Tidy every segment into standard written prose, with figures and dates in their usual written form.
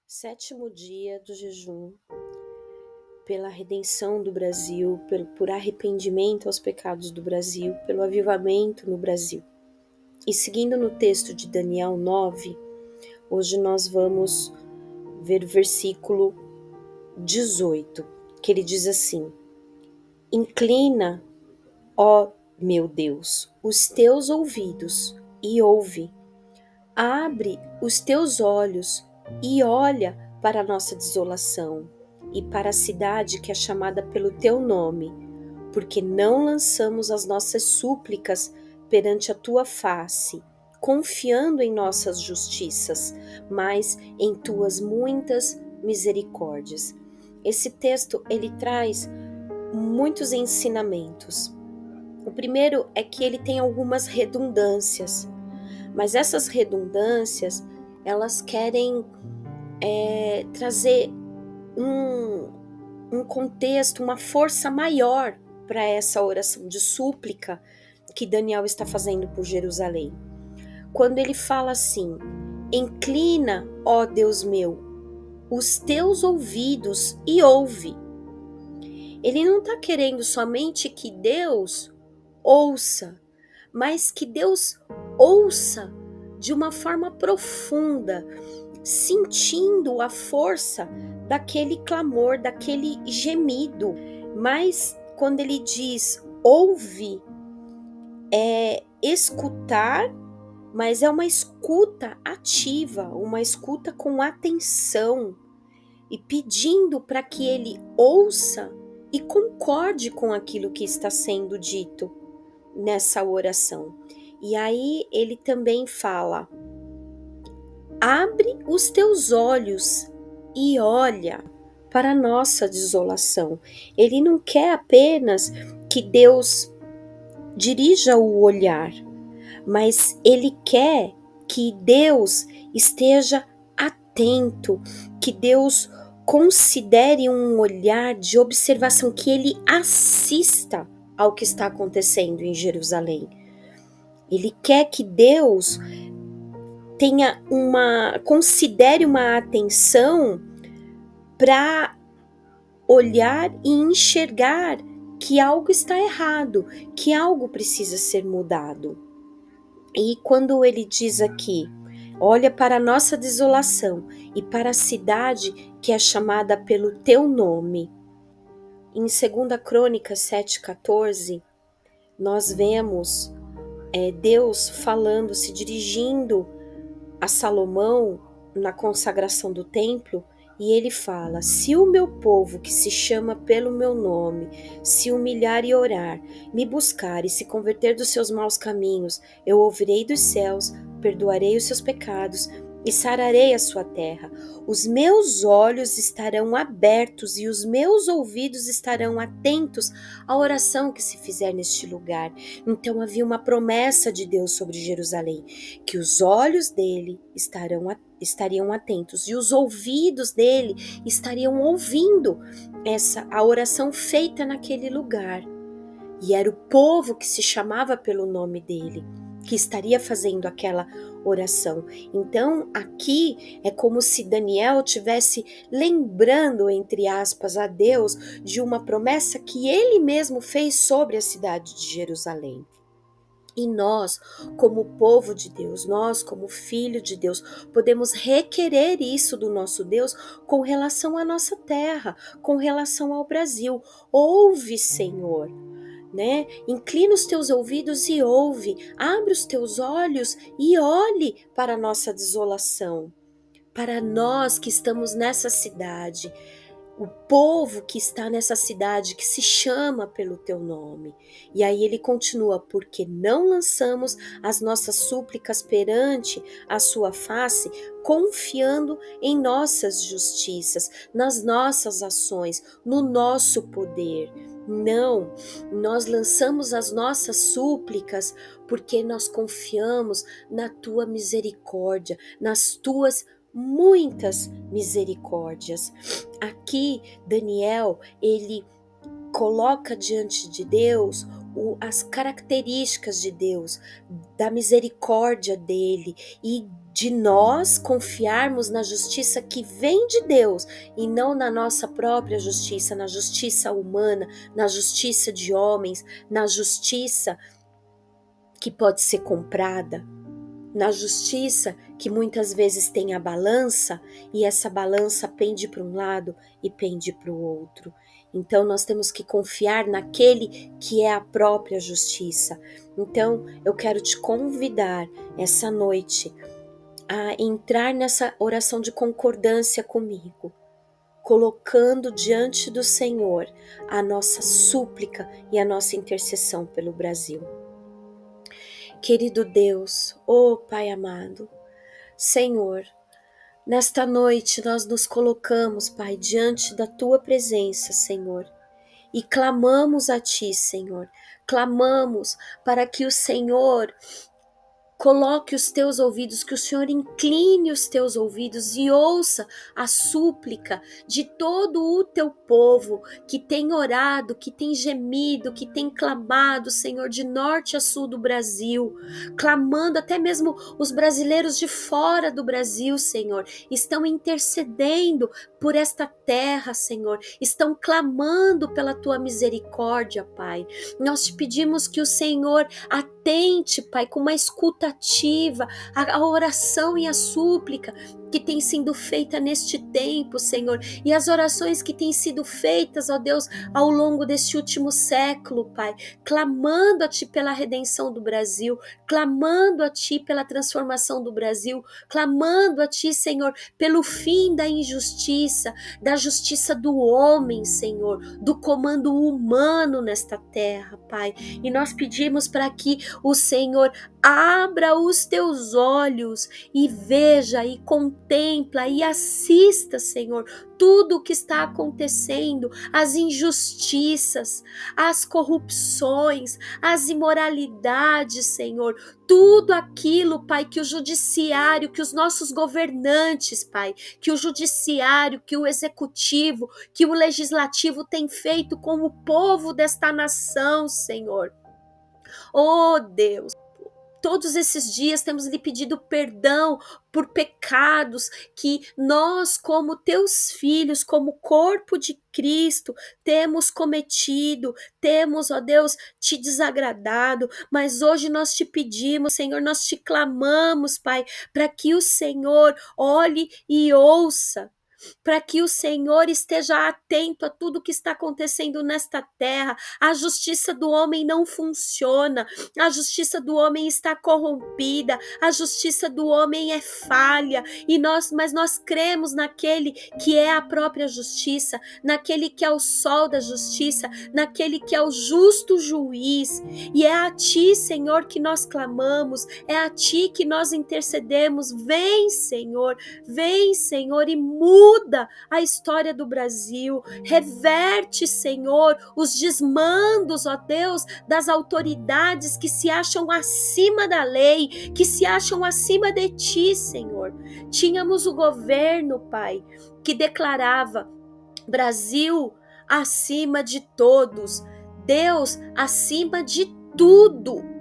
Sétimo dia do jejum pela redenção do Brasil, por arrependimento aos pecados do Brasil, pelo avivamento no Brasil. E seguindo no texto de Daniel 9, hoje nós vamos ver o versículo 18, que ele diz assim: Inclina, ó meu Deus, os teus ouvidos e ouve. Abre os teus olhos e olha para a nossa desolação e para a cidade que é chamada pelo teu nome, porque não lançamos as nossas súplicas perante a tua face, confiando em nossas justiças, mas em tuas muitas misericórdias. Esse texto ele traz muitos ensinamentos. O primeiro é que ele tem algumas redundâncias. Mas essas redundâncias, elas querem trazer um contexto, uma força maior para essa oração de súplica que Daniel está fazendo por Jerusalém. Quando ele fala assim: Inclina, ó Deus meu, os teus ouvidos e ouve. Ele não está querendo somente que Deus ouça, mas que Deus ouça de uma forma profunda, sentindo a força daquele clamor, daquele gemido. Mas quando ele diz ouve, é escutar, mas é uma escuta ativa, uma escuta com atenção e pedindo para que ele ouça e concorde com aquilo que está sendo dito nessa oração. E aí ele também fala: abre os teus olhos e olha para a nossa desolação. Ele não quer apenas que Deus dirija o olhar, mas ele quer que Deus esteja atento, que Deus considere um olhar de observação, que ele assista ao que está acontecendo em Jerusalém. Ele quer que Deus considere uma atenção para olhar e enxergar que algo está errado, que algo precisa ser mudado. E quando ele diz aqui, olha para a nossa desolação e para a cidade que é chamada pelo teu nome. Em 2 Crônicas 7,14, nós vemos Deus falando, se dirigindo a Salomão na consagração do templo, e ele fala: se o meu povo que se chama pelo meu nome se humilhar e orar, me buscar e se converter dos seus maus caminhos, eu ouvirei dos céus, perdoarei os seus pecados e sararei a sua terra. Os meus olhos estarão abertos e os meus ouvidos estarão atentos à oração que se fizer neste lugar. Então havia uma promessa de Deus sobre Jerusalém, que os olhos dele estariam atentos e os ouvidos dele estariam ouvindo a oração feita naquele lugar. E era o povo que se chamava pelo nome dele que estaria fazendo aquela oração. Então aqui é como se Daniel tivesse lembrando, entre aspas, a Deus de uma promessa que ele mesmo fez sobre a cidade de Jerusalém. E nós, como povo de Deus, nós, como filho de Deus, podemos requerer isso do nosso Deus com relação à nossa terra, com relação ao Brasil. Ouve, Senhor, né? Inclina os teus ouvidos e ouve, abre os teus olhos e olhe para a nossa desolação, para nós que estamos nessa cidade, o povo que está nessa cidade que se chama pelo teu nome. E aí ele continua: porque não lançamos as nossas súplicas perante a sua face, confiando em nossas justiças, nas nossas ações, no nosso poder. Não, nós lançamos as nossas súplicas porque nós confiamos na tua misericórdia, nas tuas muitas misericórdias. Aqui Daniel, ele coloca diante de Deus as características de Deus, da misericórdia dele e de nós confiarmos na justiça que vem de Deus e não na nossa própria justiça, na justiça humana, na justiça de homens, na justiça que pode ser comprada, na justiça que muitas vezes tem a balança e essa balança pende para um lado e pende para o outro. Então nós temos que confiar naquele que é a própria justiça. Então eu quero te convidar essa noite a entrar nessa oração de concordância comigo, colocando diante do Senhor a nossa súplica e a nossa intercessão pelo Brasil. Querido Deus, ó Pai amado, Senhor, nesta noite nós nos colocamos, Pai, diante da Tua presença, Senhor, e clamamos a Ti, Senhor, clamamos para que o Senhor coloque os teus ouvidos, que o Senhor incline os teus ouvidos e ouça a súplica de todo o teu povo que tem orado, que tem gemido, que tem clamado, Senhor, de norte a sul do Brasil, clamando, até mesmo os brasileiros de fora do Brasil, Senhor, estão intercedendo por esta terra, Senhor, estão clamando pela tua misericórdia, Pai. Nós te pedimos que o Senhor atente, Pai, com uma escuta ativa a oração e a súplica que tem sido feita neste tempo, Senhor, e as orações que têm sido feitas, ó Deus, ao longo deste último século, Pai, clamando a Ti pela redenção do Brasil, clamando a Ti pela transformação do Brasil, clamando a Ti, Senhor, pelo fim da injustiça, da justiça do homem, Senhor, do comando humano nesta terra, Pai, e nós pedimos para que o Senhor abra os teus olhos e veja e contempla e assista, Senhor, tudo o que está acontecendo, as injustiças, as corrupções, as imoralidades, Senhor, tudo aquilo, Pai, que o judiciário, que os nossos governantes, Pai, que o judiciário, que o executivo, que o legislativo tem feito com o povo desta nação, Senhor. Oh, Deus, todos esses dias temos lhe pedido perdão por pecados que nós, como teus filhos, como corpo de Cristo, temos cometido, temos, ó Deus, te desagradado, mas hoje nós te pedimos, Senhor, nós te clamamos, Pai, para que o Senhor olhe e ouça, para que o Senhor esteja atento a tudo que está acontecendo nesta terra. A justiça do homem não funciona, a justiça do homem está corrompida, a justiça do homem é falha, mas nós cremos naquele que é a própria justiça, naquele que é o sol da justiça, naquele que é o justo juiz, e é a Ti, Senhor, que nós clamamos, é a Ti que nós intercedemos. Vem, Senhor, e muda a história do Brasil, reverte, Senhor, os desmandos, ó Deus, das autoridades que se acham acima da lei, que se acham acima de Ti, Senhor. Tínhamos o governo, Pai, que declarava Brasil acima de todos, Deus acima de tudo.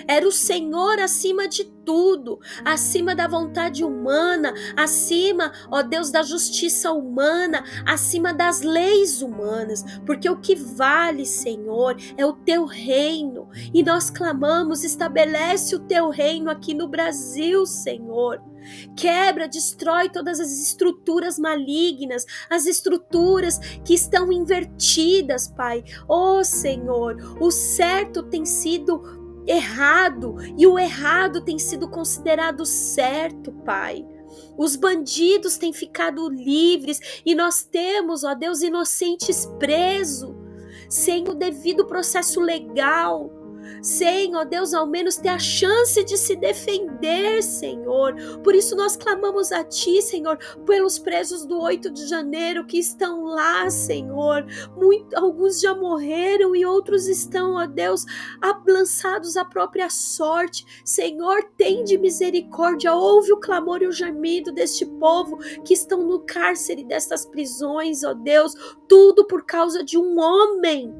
Era o Senhor acima de tudo, acima da vontade humana, acima, ó Deus, da justiça humana, acima das leis humanas, porque o que vale, Senhor, é o Teu reino, e nós clamamos, estabelece o Teu reino aqui no Brasil, Senhor. Quebra, destrói todas as estruturas malignas, as estruturas que estão invertidas, Pai. Oh, Senhor, o certo tem sido errado e o errado tem sido considerado certo, Pai. Os bandidos têm ficado livres e nós temos, ó Deus, inocentes presos, sem o devido processo legal, sem, ó Deus, ao menos ter a chance de se defender, Senhor. Por isso nós clamamos a Ti, Senhor, pelos presos do 8 de janeiro que estão lá, Senhor. Alguns já morreram e outros estão, ó Deus, lançados à própria sorte. Senhor, tende misericórdia, ouve o clamor e o gemido deste povo que estão no cárcere destas prisões, ó Deus, tudo por causa de um homem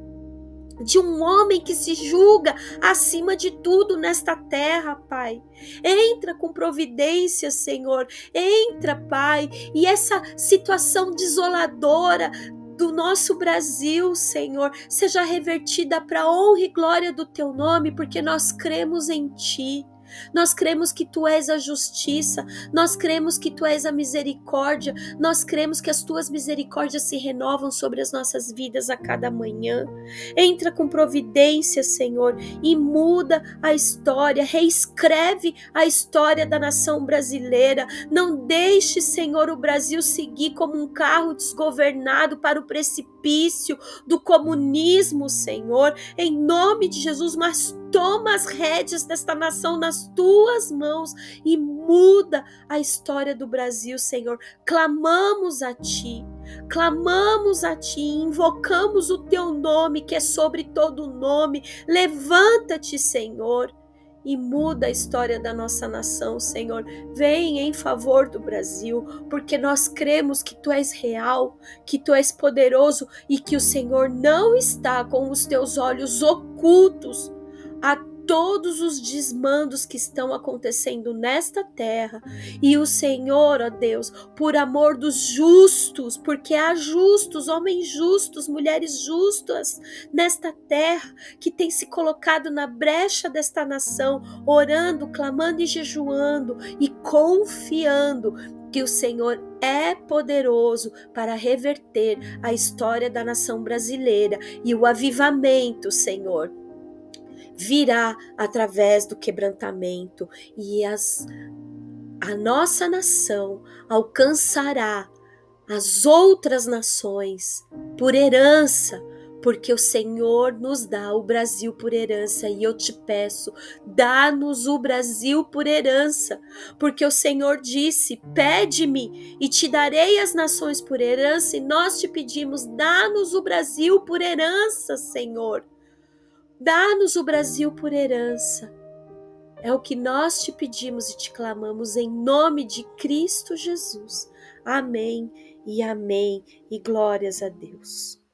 de um homem que se julga acima de tudo nesta terra, Pai. Entra com providência, Senhor. Entra, Pai, e essa situação desoladora do nosso Brasil, Senhor, seja revertida para a honra e glória do Teu nome, porque nós cremos em Ti. Nós cremos que Tu és a justiça, nós cremos que Tu és a misericórdia, nós cremos que as Tuas misericórdias se renovam sobre as nossas vidas a cada manhã. Entra com providência, Senhor, e muda a história, reescreve a história da nação brasileira. Não deixe, Senhor, o Brasil seguir como um carro desgovernado para o precipício do comunismo, Senhor, em nome de Jesus, mas toma as rédeas desta nação nas tuas mãos e muda a história do Brasil, Senhor. Clamamos a Ti, invocamos o Teu nome, que é sobre todo nome. Levanta-te, Senhor, e muda a história da nossa nação, Senhor. Vem em favor do Brasil, porque nós cremos que Tu és real, que Tu és poderoso e que o Senhor não está com os Teus olhos ocultos a todos os desmandos que estão acontecendo nesta terra. E o Senhor, ó Deus, por amor dos justos, porque há justos, homens justos, mulheres justas nesta terra, que têm se colocado na brecha desta nação, orando, clamando e jejuando e confiando que o Senhor é poderoso para reverter a história da nação brasileira, e o avivamento, Senhor, virá através do quebrantamento, e a nossa nação alcançará as outras nações por herança, porque o Senhor nos dá o Brasil por herança. E eu te peço, dá-nos o Brasil por herança, porque o Senhor disse: pede-me e te darei as nações por herança, e nós te pedimos, dá-nos o Brasil por herança, Senhor. Dá-nos o Brasil por herança. É o que nós te pedimos e te clamamos em nome de Cristo Jesus. Amém e amém, e glórias a Deus.